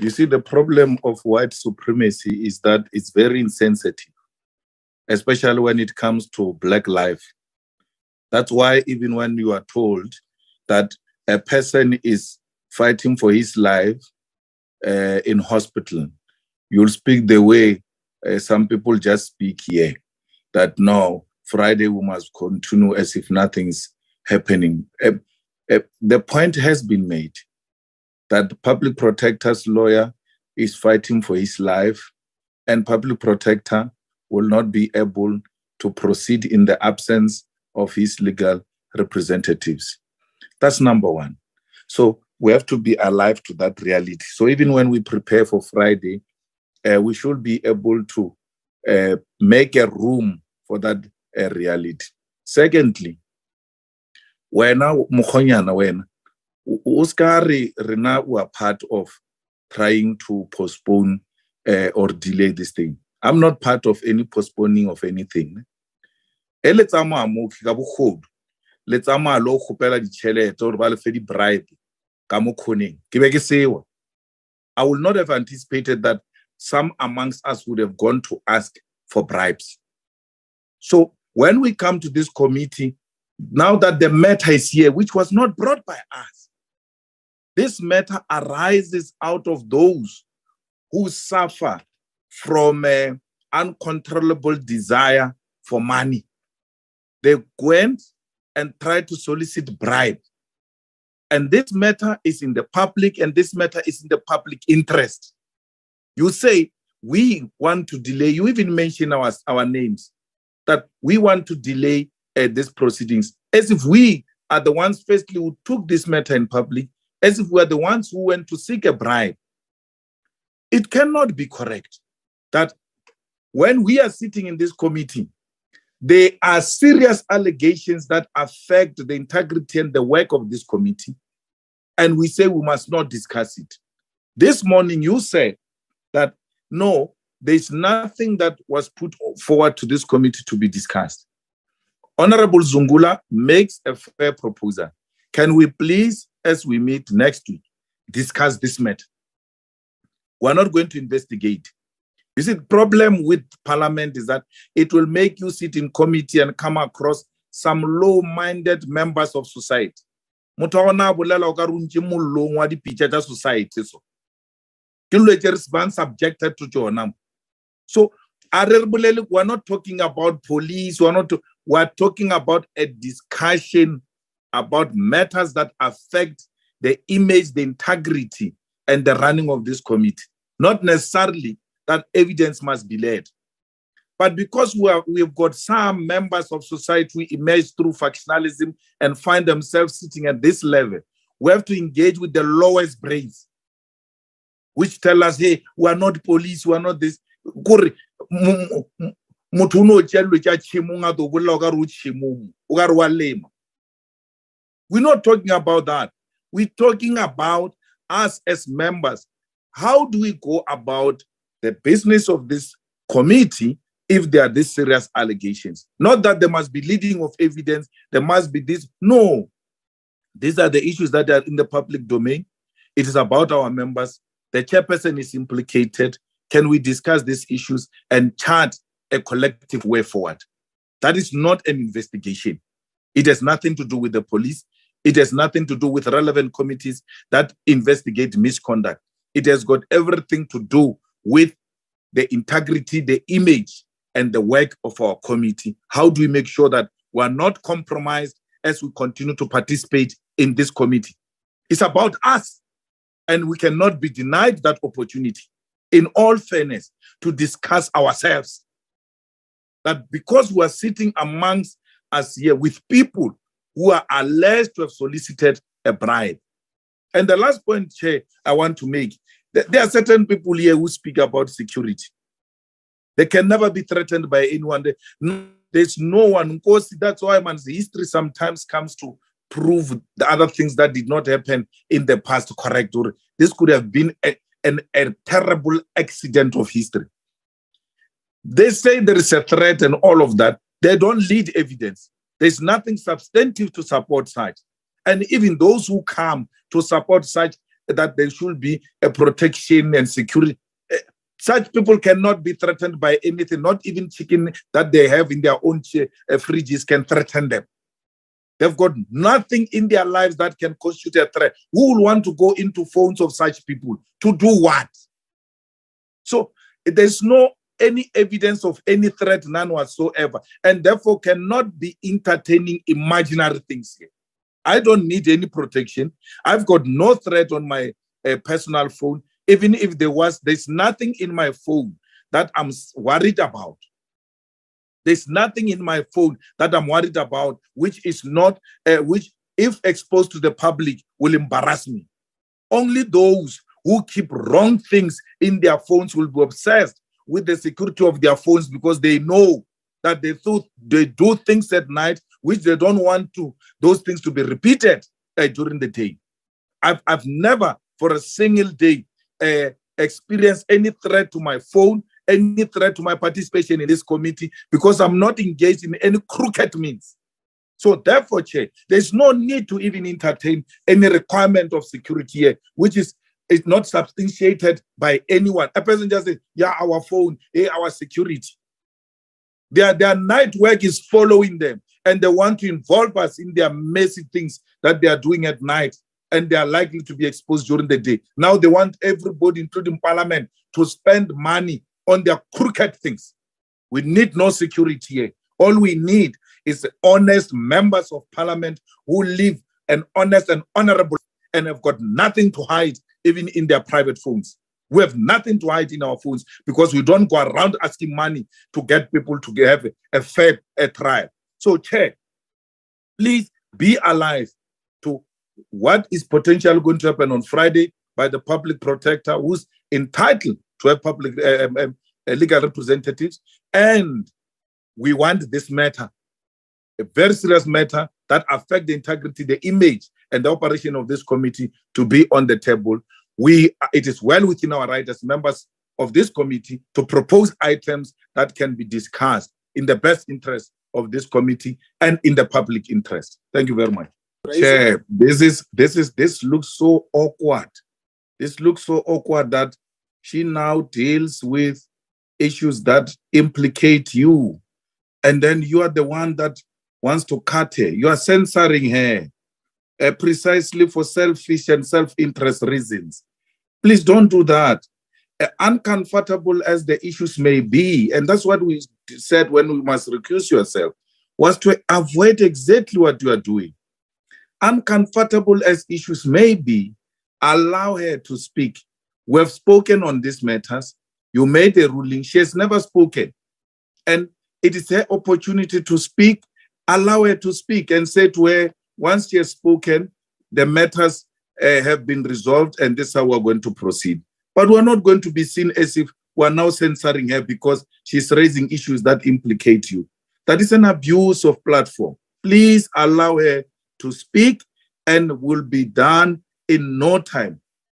You see, the problem of white supremacy is that it's very insensitive, especially when it comes to Black life. That's why even when you are told that a person is fighting for his life in hospital, you'll speak the way some people just speak here, that no, Friday we must continue as if nothing's happening. The point has been made that the public protector's lawyer is fighting for his life, and public protector will not be able to proceed in the absence of his legal representatives. That's number one. So we have to be alive to that reality. So even when we prepare for Friday, we should be able to make a room for that reality. Secondly, wena Mukhonyana wena, Uskari Rena were part of trying to postpone or delay this thing. I'm not part of any postponing of anything. Let's lo khopela ditšhelete or ba le fe di-bribe ka mo khoneng. Ke be ke sewa. I would not have anticipated that some amongst us would have gone to ask for bribes. So when we come to this committee, now that the matter is here, which was not brought by us, this matter arises out of those who suffer from an uncontrollable desire for money. They went and tried to solicit bribe. And this matter is in the public, and this matter is in the public interest. You say, we want to delay, you even mention our names, that we want to delay these proceedings, as if we are the ones, firstly, who took this matter in public, as if we are the ones who went to seek a bribe. It cannot be correct that when we are sitting in this committee, there are serious allegations that affect the integrity and the work of this committee, and we say we must not discuss it. This morning you said that, no, there's nothing that was put forward to this committee to be discussed. Honorable Zungula makes a fair proposal. Can we please, as we meet next week, discuss this matter? We're not going to investigate. You see, the problem with Parliament is that it will make you sit in committee and come across some low-minded members of society. Society. Subjected to. So, we're not talking about police, we're talking about a discussion about matters that affect the image, the integrity, and the running of this committee. Not necessarily that evidence must be led. But because we've got some members of society who emerge through factionalism and find themselves sitting at this level, we have to engage with the lowest brains, which tell us, hey, we are not police, we are not this. We're not talking about that. We're talking about us as members. How do we go about the business of this committee if there are these serious allegations? Not that there must be leading of evidence, there must be this. No. These are the issues that are in the public domain. It is about our members. The chairperson is implicated. Can we discuss these issues and chart a collective way forward? That is not an investigation. It has nothing to do with the police. It has nothing to do with relevant committees that investigate misconduct. It has got everything to do with the integrity, the image, and the work of our committee. How do we make sure that we are not compromised as we continue to participate in this committee? It's about us, and we cannot be denied that opportunity, in all fairness, to discuss ourselves. That because we are sitting amongst us here with people who are alleged to have solicited a bribe. And the last point, Chair, I want to make, there are certain people here who speak about security. They can never be threatened by anyone. There's no one. Of course, that's why the history sometimes comes to prove the other things that did not happen in the past correct. Or this could have been a terrible accident of history. They say there is a threat and all of that. They don't lead evidence. There's nothing substantive to support such. And even those who come to support such, that there should be a protection and security. Such people cannot be threatened by anything, not even chicken that they have in their own fridges can threaten them. They've got nothing in their lives that can constitute a threat. Who will want to go into phones of such people? To do what? So there's no any evidence of any threat, none whatsoever, and therefore cannot be entertaining imaginary things here. I don't need any protection. I've got no threat on my personal phone. Even if there's nothing in my phone that I'm worried about. There's nothing in my phone that I'm worried about, which is not, which if exposed to the public will embarrass me. Only those who keep wrong things in their phones will be obsessed with the security of their phones because they know that they do things at night which they don't want those things to be repeated during the day. I've never for a single day experienced any threat to my phone, any threat to my participation in this committee, because I'm not engaged in any crooked means. So therefore, Chair, there's no need to even entertain any requirement of security here, which is not substantiated by anyone. A person just says, yeah, our phone, our security. Their night work is following them, and they want to involve us in their messy things that they are doing at night, and they are likely to be exposed during the day. Now they want everybody, including Parliament, to spend money on their crooked things. We need no security here. All we need is honest members of Parliament who live an honest and honorable and have got nothing to hide, even in their private phones. We have nothing to hide in our phones because we don't go around asking money to get people to have a fair trial. So, Chair, please be alive to what is potentially going to happen on Friday by the public protector, who's entitled to have public legal representatives. And we want this matter, a very serious matter that affects the integrity, the image, and the operation of this committee to be on the table. It is well within our right as members of this committee to propose items that can be discussed in the best interest of this committee and in the public interest. Thank you very much. Chair, this looks so awkward. This looks so awkward that she now deals with issues that implicate you. And then you are the one that wants to cut her. You are censoring her precisely for selfish and self-interest reasons. Please don't do that. Uncomfortable as the issues may be, and that's what we said when we must recuse yourself, was to avoid exactly what you are doing. Uncomfortable as issues may be, allow her to speak. We have spoken on these matters. You made a ruling. She has never spoken. And it is her opportunity to speak. Allow her to speak and say to her, once she has spoken, the matters have been resolved and this is how we're going to proceed. But we're not going to be seen as if we're now censoring her because she's raising issues that implicate you. That is an abuse of platform. Please allow her to speak and will be done in no time.